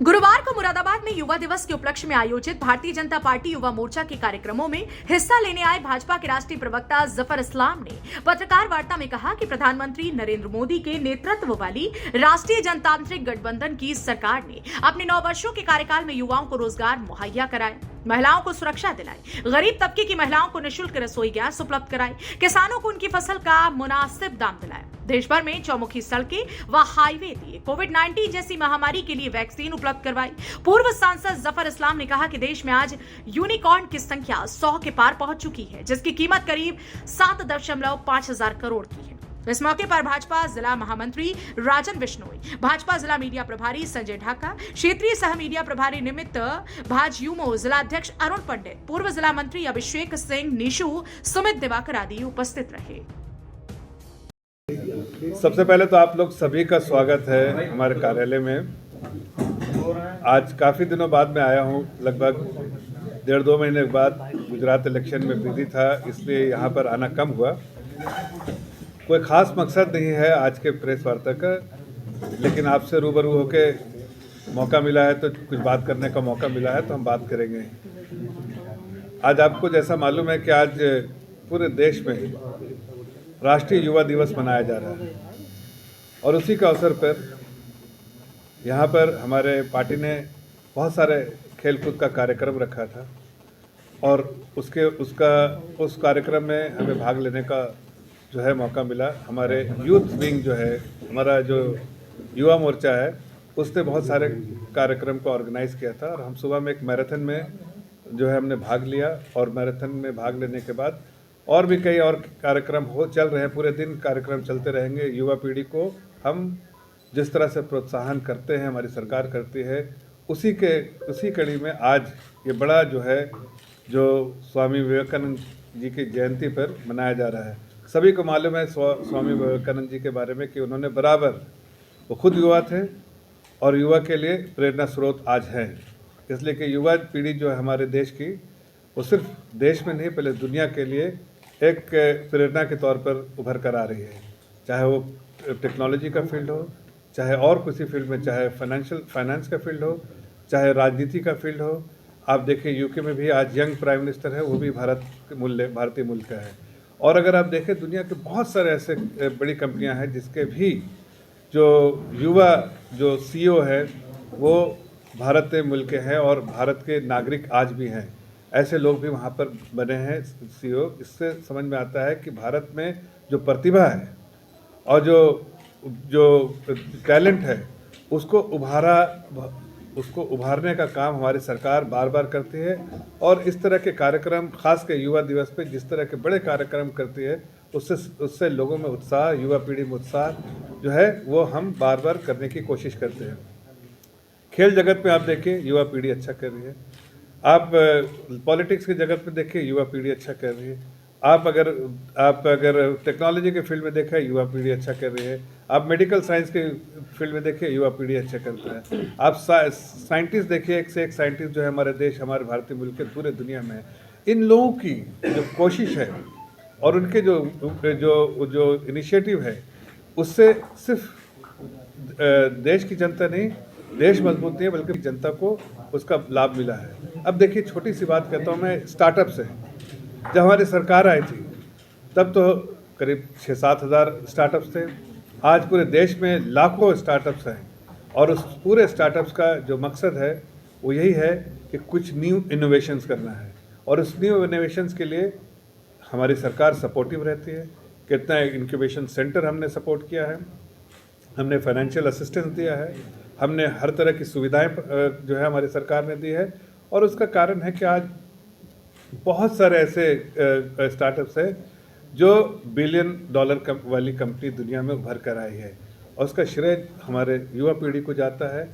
गुरुवार को मुरादाबाद में युवा दिवस के उपलक्ष्य में आयोजित भारतीय जनता पार्टी युवा मोर्चा के कार्यक्रमों में हिस्सा लेने आए भाजपा के राष्ट्रीय प्रवक्ता जफर इस्लाम ने पत्रकार वार्ता में कहा कि प्रधानमंत्री नरेंद्र मोदी के नेतृत्व वाली राष्ट्रीय जनतांत्रिक गठबंधन की सरकार ने अपने 9 वर्षों के कार्यकाल में युवाओं को रोजगार मुहैया कराए, महिलाओं को सुरक्षा दिलाई, गरीब तबके की महिलाओं को निःशुल्क रसोई गैस उपलब्ध कराई, किसानों को उनकी फसल का मुनासिब दाम दिलाया, देश भर में चौमुखी सड़कें व हाईवे दिए, कोविड-19 जैसी महामारी के लिए वैक्सीन उपलब्ध करवाई। पूर्व सांसद जफर इस्लाम ने कहा कि देश में आज यूनिकॉर्न की संख्या 100 के पार पहुंच चुकी है, जिसकी कीमत करीब 7.5 हजार करोड़ की है। इस मौके पर भाजपा जिला महामंत्री राजन बिश्नोई, भाजपा जिला मीडिया प्रभारी संजय ढाका, क्षेत्रीय सह मीडिया प्रभारी निमित्त भाजयूमो, जिला अध्यक्ष अरुण पंडित, पूर्व जिला मंत्री अभिषेक सिंह निशु, सुमित दिवाकर आदि उपस्थित रहे। सबसे पहले तो आप लोग सभी का स्वागत है हमारे कार्यालय में। आज काफ़ी दिनों बाद मैं आया हूँ, लगभग 1.5-2 महीने के बाद। गुजरात इलेक्शन में बिजी था, इसलिए यहाँ पर आना कम हुआ। कोई ख़ास मकसद नहीं है आज के प्रेस वार्ता का, लेकिन आपसे रूबरू होके मौका मिला है तो कुछ बात करने का मौका मिला है तो हम बात करेंगे। आज आपको जैसा मालूम है कि आज पूरे देश में राष्ट्रीय युवा दिवस मनाया जा रहा है और उसी के अवसर पर यहाँ पर हमारे पार्टी ने बहुत सारे खेलकूद का कार्यक्रम रखा था और उस कार्यक्रम में हमें भाग लेने का जो है मौका मिला। हमारे यूथ विंग जो है, हमारा जो युवा मोर्चा है, उसने बहुत सारे कार्यक्रम को ऑर्गेनाइज़ किया था और हम सुबह में एक मैराथन में जो है हमने भाग लिया और मैराथन में भाग लेने के बाद और भी कई और कार्यक्रम चल रहे हैं। पूरे दिन कार्यक्रम चलते रहेंगे। युवा पीढ़ी को हम जिस तरह से प्रोत्साहन करते हैं, हमारी सरकार करती है, उसी कड़ी में आज ये बड़ा जो स्वामी विवेकानंद जी की जयंती पर मनाया जा रहा है। सभी को मालूम है स्वामी विवेकानंद जी के बारे में कि उन्होंने बराबर, वो खुद युवा थे और युवा के लिए प्रेरणा स्रोत आज है। इसलिए कि युवा पीढ़ी जो है हमारे देश की, वो सिर्फ देश में नहीं, पहले दुनिया के लिए एक प्रेरणा के तौर पर उभर कर आ रही है। चाहे वो टेक्नोलॉजी का फील्ड हो, चाहे और किसी फील्ड में, चाहे फाइनेंस का फील्ड हो, चाहे राजनीति का फील्ड हो। आप देखिए यूके में भी आज यंग प्राइम मिनिस्टर है, वो भी भारतीय मूल का है। और अगर आप देखें दुनिया के बहुत सारे ऐसे बड़ी कंपनियां हैं जिसके भी जो युवा जो सीईओ है वो भारतीय मूल के हैं और भारत के नागरिक आज भी हैं। ऐसे लोग भी वहाँ पर बने हैं सीईओ। इससे समझ में आता है कि भारत में जो प्रतिभा है और जो टैलेंट है उसको उभारने का काम हमारी सरकार बार बार करती है। और इस तरह के कार्यक्रम, खास कर युवा दिवस पे जिस तरह के बड़े कार्यक्रम करती है, उससे लोगों में उत्साह, युवा पीढ़ी में उत्साह जो है वो हम बार बार करने की कोशिश करते हैं। खेल जगत में आप देखिए युवा पीढ़ी अच्छा कर रही है। आप पॉलिटिक्स की जगत में देखिए युवा पीढ़ी अच्छा कर रही है। आप अगर टेक्नोलॉजी के फील्ड में देखें युवा पीढ़ी अच्छा कर रही है। आप मेडिकल साइंस के फील्ड में देखिए युवा पीढ़ी अच्छा करता है। आप साइंटिस्ट देखिए, एक से एक साइंटिस्ट जो है हमारे देश, हमारे भारतीय मुल्क के, पूरे दुनिया में है। इन लोगों की जो कोशिश है और उनके जो इनिशिएटिव है, उससे सिर्फ देश की जनता नहीं, देश मजबूत नहीं है, बल्कि जनता को उसका लाभ मिला है। अब देखिए, छोटी सी बात कहता हूँ मैं, स्टार्टअप से जब हमारी सरकार आई थी तब तो करीब 6-7 हज़ार स्टार्टअप्स थे। आज पूरे देश में लाखों स्टार्टअप्स हैं और उस पूरे स्टार्टअप्स का जो मकसद है वो यही है कि कुछ न्यू इनोवेशंस करना है और उस न्यू इनोवेशंस के लिए हमारी सरकार सपोर्टिव रहती है। कितना इंक्यूबेशन सेंटर हमने सपोर्ट किया है, हमने फाइनेंशियल असिस्टेंस दिया है, हमने हर तरह की सुविधाएं जो है हमारी सरकार ने दी है। और उसका कारण है कि आज बहुत सारे ऐसे स्टार्टअप्स हैं जो $1 बिलियन वाली कंपनी दुनिया में उभर कर आई है और उसका श्रेय हमारे युवा पीढ़ी को जाता है,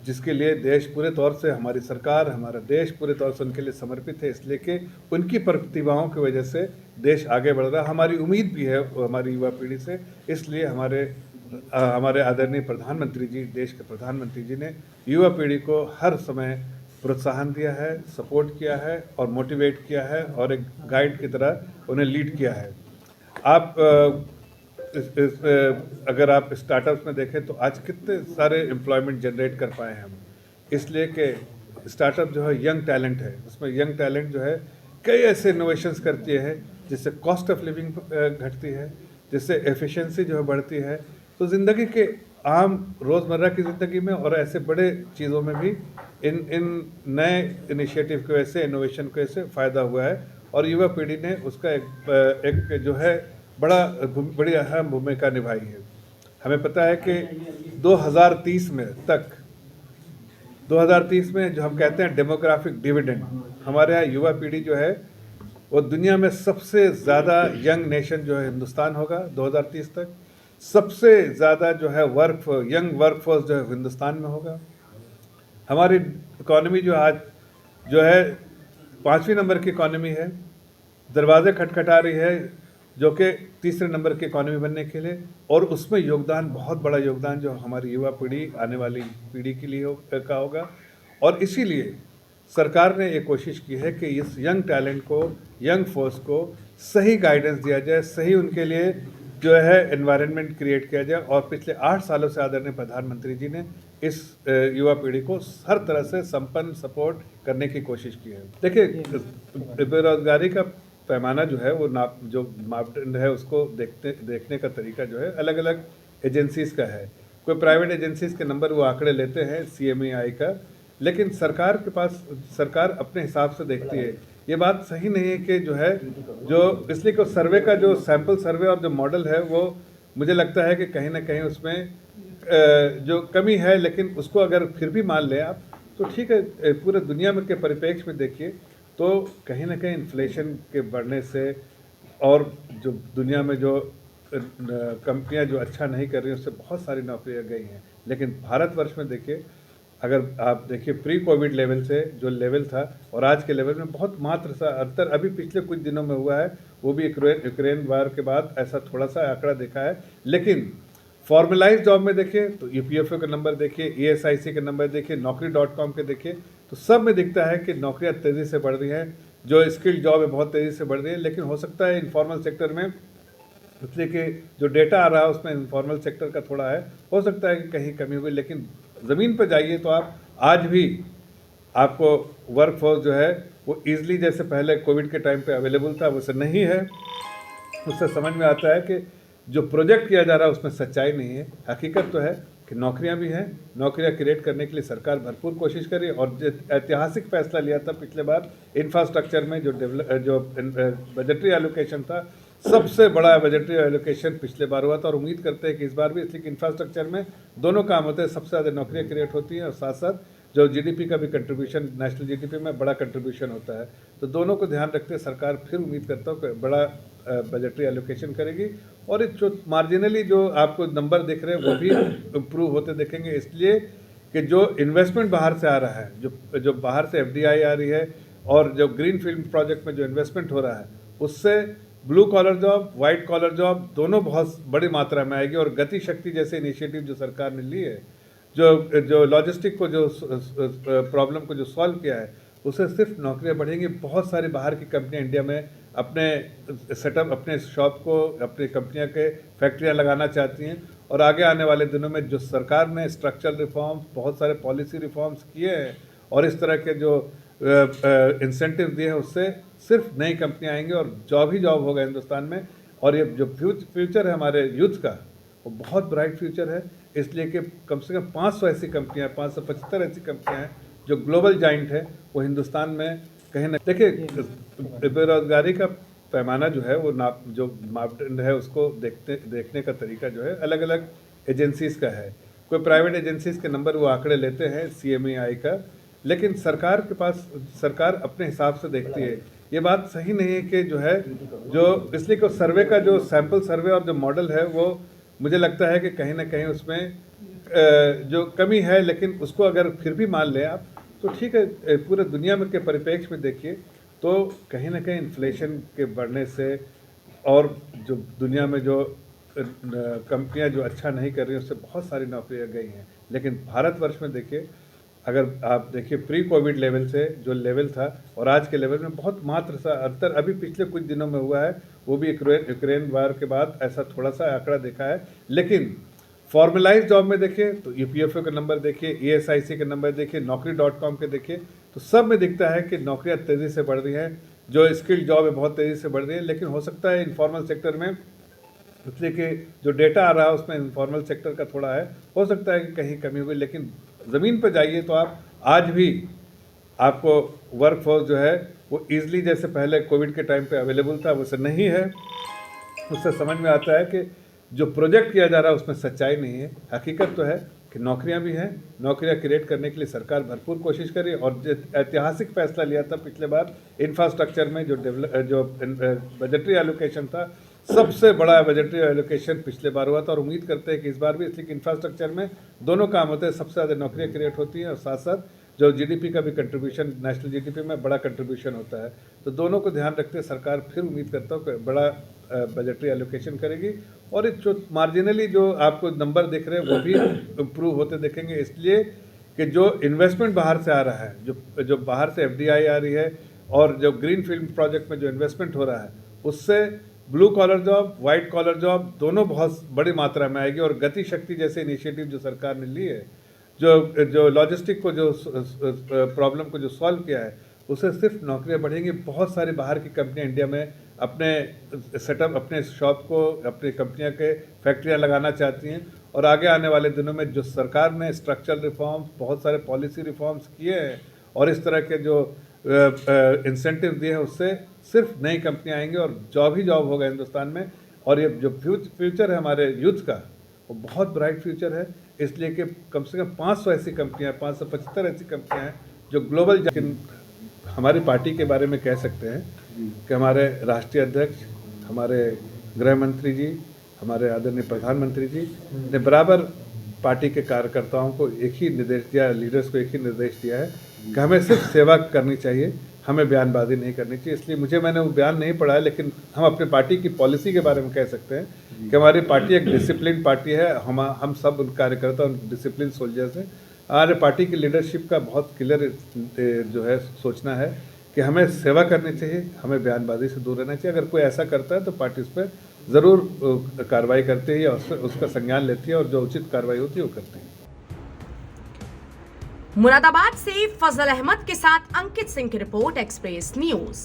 जिसके लिए देश पूरे तौर से, हमारी सरकार, हमारा देश पूरे तौर से उनके लिए समर्पित है। इसलिए कि उनकी प्रतिभाओं की वजह से देश आगे बढ़ रहा है। हमारी उम्मीद भी है हमारी युवा पीढ़ी से। इसलिए हमारे आदरणीय प्रधानमंत्री जी, देश के प्रधानमंत्री जी ने युवा पीढ़ी को हर समय प्रोत्साहन दिया है, सपोर्ट किया है और मोटिवेट किया है और एक गाइड की तरह उन्हें लीड किया है। आप अगर आप स्टार्टअप्स में देखें तो आज कितने सारे एम्प्लॉयमेंट जनरेट कर पाए हैं हम। इसलिए कि स्टार्टअप जो है यंग टैलेंट है, उसमें यंग टैलेंट जो है कई ऐसे इनोवेशंस करती है जिससे कॉस्ट ऑफ लिविंग घटती है, जिससे एफिशिएंसी जो है बढ़ती है। तो ज़िंदगी के आम रोज़मर्रा की ज़िंदगी में और ऐसे बड़े चीज़ों में भी इन नए इनिशिएटिव की वजह से, इनोवेशन की वजह से फ़ायदा हुआ है और युवा पीढ़ी ने उसका एक जो है बड़ी अहम भूमिका निभाई है। हमें पता है कि 2030 में जो हम कहते हैं डेमोग्राफिक डिविडेंड, हमारे यहाँ युवा पीढ़ी जो है वो दुनिया में सबसे ज़्यादा यंग नेशन जो है हिंदुस्तान होगा 2030 तक। सबसे ज़्यादा जो है यंग वर्कफोर्स जो है हिंदुस्तान में होगा। हमारी इकॉनमी जो आज जो है 5वें नंबर की इकॉनमी है, दरवाजे खटखटा रही है जो कि तीसरे नंबर की इकॉनमी बनने के लिए, और उसमें योगदान, बहुत बड़ा योगदान जो हमारी युवा पीढ़ी, आने वाली पीढ़ी के लिए का होगा। और इसीलिए सरकार ने ये कोशिश की है कि इस यंग टैलेंट को, यंग फोर्स को सही गाइडेंस दिया जाए, सही उनके लिए जो है एनवायरनमेंट क्रिएट किया जाए। और पिछले 8 सालों से आदरणीय प्रधानमंत्री जी ने इस युवा पीढ़ी को हर तरह से संपन्न सपोर्ट करने की कोशिश की है। देखिए, बेरोजगारी का पैमाना जो है वो मापदंड है, उसको देखने का तरीका जो है अलग अलग एजेंसीज़ का है। कोई प्राइवेट एजेंसीज़ के नंबर वो आंकड़े लेते हैं CMAI का, लेकिन सरकार अपने हिसाब से देखती है। ये बात सही नहीं है कि जो है इसलिए कि सर्वे का जो सैंपल सर्वे और जो मॉडल है वो मुझे लगता है कि कहीं ना कहीं उसमें जो कमी है, लेकिन उसको अगर फिर भी मान लें आप तो ठीक है। पूरे दुनिया में के परिप्रेक्ष्य में देखिए तो कहीं ना कहीं इन्फ्लेशन के बढ़ने से और जो दुनिया में जो कंपनियां जो अच्छा नहीं कर रही हैं उससे बहुत सारी नौकरियां गई हैं। लेकिन भारतवर्ष में देखिए, अगर आप देखिए प्री कोविड लेवल से जो लेवल था और आज के लेवल में बहुत मात्र सा अंतर अभी पिछले कुछ दिनों में हुआ है, वो भी यूक्रेन वार के बाद ऐसा थोड़ा सा आंकड़ा देखा है। लेकिन फॉर्मलाइज जॉब में देखिए तो EPFO के नंबर देखिए, ESIC के नंबर देखिए, Naukri.com के देखिए, तो सब में दिखता है कि नौकरियां तेज़ी से बढ़ रही हैं। जो स्किल्ड जॉब है बहुत तेज़ी से बढ़ रही है, लेकिन हो सकता है इनफॉर्मल सेक्टर में, इसलिए कि जो डेटा आ रहा है उसमें इनफॉर्मल सेक्टर का थोड़ा है, हो सकता है कि कहीं कमी हुई। लेकिन ज़मीन पर जाइए तो आप आज भी आपको वर्कफोर्स जो है वो ईजिली जैसे पहले कोविड के टाइम पे अवेलेबल था वैसे नहीं है। उससे समझ में आता है कि जो प्रोजेक्ट किया जा रहा है उसमें सच्चाई नहीं है। हकीकत तो है कि नौकरियां भी हैं, नौकरियां क्रिएट करने के लिए सरकार भरपूर कोशिश कर रही है। और ऐतिहासिक फैसला लिया था पिछले बार इंफ्रास्ट्रक्चर में, जो बजटरी एलोकेशन था, सबसे बड़ा बजटरी एलोकेशन पिछले बार हुआ था और उम्मीद करते हैं कि इस बार भी, इसलिए कि इंफ्रास्ट्रक्चर में दोनों काम होते हैं, सबसे ज़्यादा नौकरियाँ क्रिएट होती हैं और साथ साथ जो GDP का भी कंट्रीब्यूशन, नेशनल GDP में बड़ा कंट्रीब्यूशन होता है। तो दोनों को ध्यान रखते सरकार फिर उम्मीद करता हूँ कि बड़ा बजटरी एलोकेशन करेगी और जो मार्जिनली जो आपको नंबर दिख रहे हैं वो भी इम्प्रूव होते दिखेंगे। इसलिए कि जो इन्वेस्टमेंट बाहर से आ रहा है, जो बाहर से FDI आ रही है और जो ग्रीन फील्ड प्रोजेक्ट में जो इन्वेस्टमेंट हो रहा है, उससे blue collar job, white collar job दोनों बहुत बड़ी मात्रा में आएगी। और गति शक्ति जैसे इनिशिएटिव जो सरकार ने ली है, जो लॉजिस्टिक को, जो प्रॉब्लम को जो सॉल्व किया है, उससे सिर्फ नौकरियां बढ़ेंगी। बहुत सारी बाहर की कंपनियां इंडिया में अपने सेटअप, अपने शॉप को, अपनी कंपनियां के फैक्ट्रियां लगाना चाहती हैं। और आगे आने वाले दिनों में जो सरकार ने स्ट्रक्चरल रिफॉर्म्स, बहुत सारे पॉलिसी रिफॉर्म्स किए हैं और इस तरह के जो इंसेंटिव दिए हैं, उससे सिर्फ नई कंपनियां आएंगी और जॉब ही जॉब होगा हिंदुस्तान में। और ये जो फ्यूचर है हमारे यूथ का, वो बहुत ब्राइट फ्यूचर है। इसलिए कि कम से कम 500 ऐसी कंपनियां, 575 ऐसी कंपनियां हैं जो ग्लोबल जाइंट है, वो हिंदुस्तान में कहीं ना। देखिए, बेरोजगारी का पैमाना जो है वो जो मापदंड है उसको देखने का तरीका जो है अलग अलग एजेंसीज़ का है। कोई प्राइवेट एजेंसीज़ के नंबर वो आंकड़े लेते हैं CMAI का, लेकिन सरकार अपने हिसाब से देखती है। ये बात सही नहीं है कि जो इसलिए कि सर्वे का जो सैंपल सर्वे और जो मॉडल है वो मुझे लगता है कि कहीं ना कहीं उसमें जो कमी है, लेकिन उसको अगर फिर भी मान लें आप तो ठीक है। पूरे दुनिया में के परिप्रेक्ष्य में देखिए तो कहीं ना कहीं इन्फ्लेशन के बढ़ने से और जो दुनिया में जो कंपनियां जो अच्छा नहीं कर रही हैं उससे बहुत सारी नौकरियां गई हैं। लेकिन भारतवर्ष में देखिए, अगर आप देखिए प्री कोविड लेवल से जो लेवल था और आज के लेवल में बहुत मात्र सा अंतर अभी पिछले कुछ दिनों में हुआ है, वो भी यूक्रेन वार के बाद ऐसा थोड़ा सा आंकड़ा देखा है। लेकिन फॉर्मलाइज जॉब में देखिए तो ईपीएफओ का नंबर देखिए, ईएसआईसी के नंबर देखिए, Naukri.com के देखिए, तो सब में दिखता है कि नौकरियां तेज़ी से बढ़ रही हैं। जो स्किल्ड जॉब है बहुत तेज़ी से बढ़ रही है, लेकिन हो सकता है इनफॉर्मल सेक्टर में, इसलिए कि जो डेटा आ रहा है उसमें इनफॉर्मल सेक्टर का थोड़ा है, हो सकता है कि कहीं कमी हुई, लेकिन ज़मीन पर जाइए तो आप आज भी आपको वर्क फोर्स जो है वो ईजिली जैसे पहले कोविड के टाइम पे अवेलेबल था वैसे नहीं है। उससे समझ में आता है कि जो प्रोजेक्ट किया जा रहा है उसमें सच्चाई नहीं है। हकीकत तो है कि नौकरियां भी हैं, नौकरियां क्रिएट करने के लिए सरकार भरपूर कोशिश करी और जो ऐतिहासिक फैसला लिया था पिछले बार इंफ्रास्ट्रक्चर में, जो बजटरी एलोकेशन था, सबसे बड़ा बजटरी एलोकेशन पिछले बार हुआ था और उम्मीद करते हैं कि इस बार भी, इसलिए कि इंफ्रास्ट्रक्चर में दोनों काम होते हैं, सबसे ज़्यादा नौकरियाँ क्रिएट होती हैं और साथ साथ जो जीडीपी का भी कंट्रीब्यूशन, नेशनल जीडीपी में बड़ा कंट्रीब्यूशन होता है। तो दोनों को ध्यान रखते सरकार फिर उम्मीद करता हूँ कि बड़ा बजटरी एलोकेशन करेगी और एक जो मार्जिनली जो आपको नंबर दिख रहे हैं वो भी इम्प्रूव होते दिखेंगे, इसलिए कि जो इन्वेस्टमेंट बाहर से आ रहा है, जो बाहर से एफडीआई आ रही है और जो ग्रीन फील्ड प्रोजेक्ट में जो इन्वेस्टमेंट हो रहा है उससे blue collar job, white collar job दोनों बहुत बड़ी मात्रा में आएगी। और गति शक्ति जैसे इनिशिएटिव जो सरकार ने ली है, जो लॉजिस्टिक को जो प्रॉब्लम को जो सॉल्व किया है, उससे सिर्फ नौकरियां बढ़ेंगी। बहुत सारी बाहर की कंपनियां इंडिया में अपने सेटअप, अपने शॉप को, अपनी कंपनियां के फैक्ट्रियां लगाना चाहती हैं और आगे आने वाले दिनों में जो सरकार ने स्ट्रक्चरल रिफॉर्म्स, बहुत सारे पॉलिसी रिफॉर्म्स किए हैं और इस तरह के जो इंसेंटिव दिए हैं उससे सिर्फ नई कंपनियां आएंगी और जॉब ही जॉब होगा हिंदुस्तान में। और ये जो फ्यूचर है हमारे यूथ का वो बहुत ब्राइट फ्यूचर है, इसलिए कि कम से कम 500 ऐसी कंपनियां, 575 ऐसी कंपनियां हैं जो ग्लोबल। हमारी पार्टी के बारे में कह सकते हैं कि हमारे राष्ट्रीय अध्यक्ष, हमारे गृह मंत्री जी, हमारे आदरणीय प्रधानमंत्री जी ने बराबर पार्टी के कार्यकर्ताओं को एक ही निर्देश दिया, लीडर्स को एक ही निर्देश दिया है कि हमें सिर्फ सेवा करनी चाहिए, हमें बयानबाजी नहीं करनी चाहिए। इसलिए मैंने वो बयान नहीं पढ़ा है, लेकिन हम अपने पार्टी की पॉलिसी के बारे में कह सकते हैं कि हमारी पार्टी एक डिसिप्लिन पार्टी है। हम सब उन कार्यकर्ता उन डिसिप्लिन सोल्जर्स हैं। हमारे पार्टी की लीडरशिप का बहुत क्लियर जो है सोचना है कि हमें सेवा करनी चाहिए, हमें बयानबाजी से दूर रहना चाहिए। अगर कोई ऐसा करता है तो पार्टी उस पर ज़रूर कार्रवाई करती है या उसका संज्ञान लेती है और जो उचित कार्रवाई होती है वो करती है। मुरादाबाद से फजल अहमद के साथ अंकित सिंह की रिपोर्ट, एक्सप्रेस न्यूज।